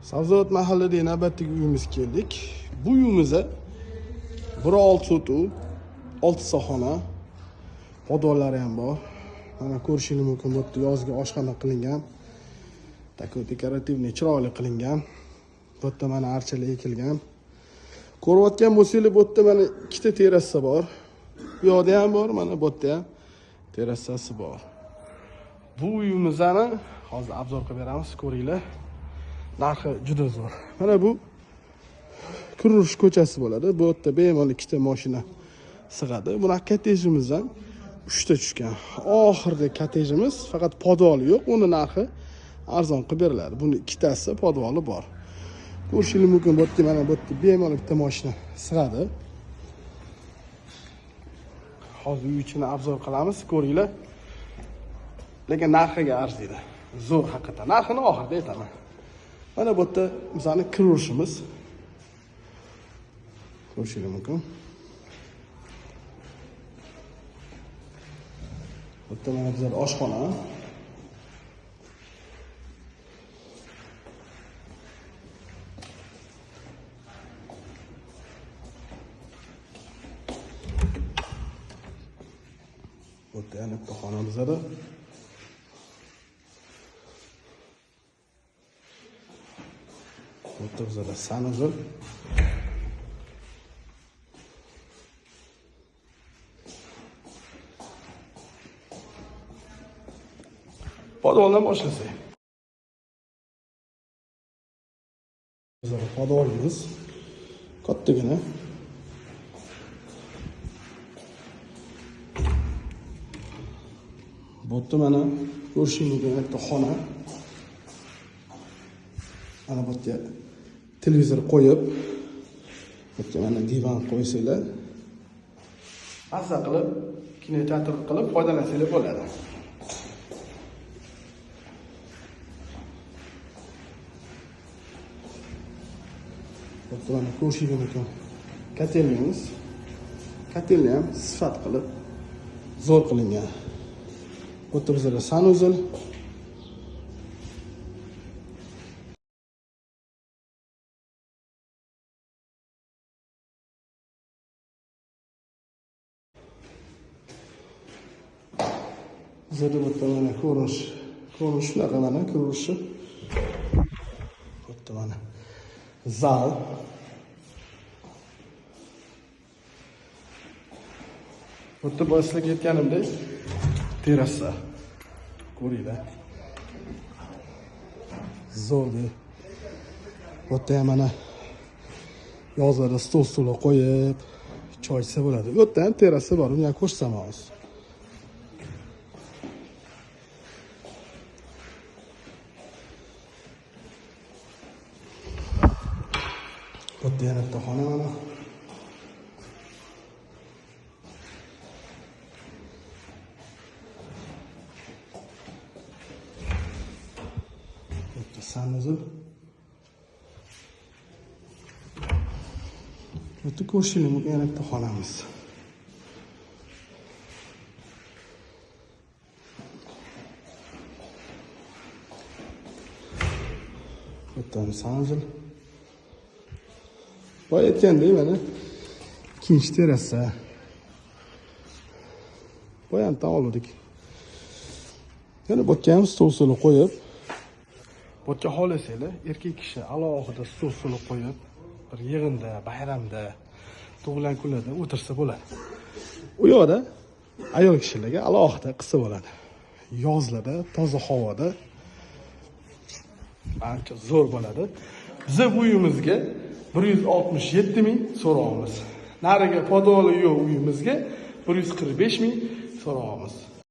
Sabzavot mahalladagi navbatdagi uyimizga keldik. Bu uyimizda 1.6 sotuv, 6 xona, podvallari ham bor. Mana ko'rishingiz mumkin, bu yerda yozgi oshxona qilingan. Takov dekorativniy chiroyli qilingan. Bu yerda mana archalar ekilgan. Ko'rayotgan bo'lsangiz, bu yerda mana ikkita terrasa bor. Bu yoqda ham bor, mana bu yerda ham terrasasi bor. Bu uyimizni hozir obzor qilib beramiz, ko'ringlar. Narxi juda zo'r. Mana bu Kurush ko'chasi bo'ladi. Bu yerda bemalol ikkita mashina sig'adi. Buni kottejimizdan 3 ta tushgan. Oxirgi kottejimiz faqat podvali yo'q, uni narxi arzon qilib beriladi. Buni ikkitasi podvali bor. Ko'rishingiz mumkin, bu yerda mana bu yerda bemalol bitta mashina sig'adi. Hozir uy ichini obzor qilamiz, ko'ringlar. Lekin narxiga arziydi. Zo'r haqiqatan. Narxini oxirida aytaman. Mana bu yerda bizning kirushimiz. Ko'rishingiz mumkin. Bu yerda mana bizlar oshxona. Bu yerda yana bitta xonamiz bor. Bu yerda sanuzel. Podvaldan boshlasak. Bizlar podvalimiz kattagina. Bu yerda mana ko'rishingiz mumkin bitta xona. Mana bu yerda televizor qo'yib, bu yerga mana divan qo'ysanglar, mazza qilib, kinoteatr qilib foydalansanglar bo'ladi. Bu yerda mana ko'rishingiz mumkin kotelimiz. Kotelni ham sifat qilib zo'r qilingan. Bu yerda bizlarda sanuzel. Bizlarda bu yerda mana ko'rinish shunaqa mana ko'rinishi. Bu yerda mana zal. Bu yerda boshliq aytganimdek terrasa. Ko'ringlar. Zo'rdi. Bu yerda ham mana yozlarda stol qo'yib, choy ichsa bo'ladi. Bu yerda ham terrasa bor, uni ham ko'rsam hozir. Bu yerda yana bitta xona mana. Bu yerda sanuzel. Bu yerda ko'rishingiz mumkin yana bitta xonamiz. Bu yerda sanuzel. Boya aytgandek mana ikkinchi terrasa. Boya ham oldik. Yana bu yerga ham stol qo'yib, bu yerga xohlasanglar, erkak kishi alohida stol qo'yib, bir yig'inda, bayramda, tug'ilgan kunlarda o'tirsa bo'ladi. U yoqda ayol kishilarga alohida qilsa bo'ladi. Yozlarda, toza havoda ancha zo'r bo'ladi. Biz bu uyimizga 167 ming so'raymiz. Nariga podvali yo'q uyimizga 145 ming so'raymiz.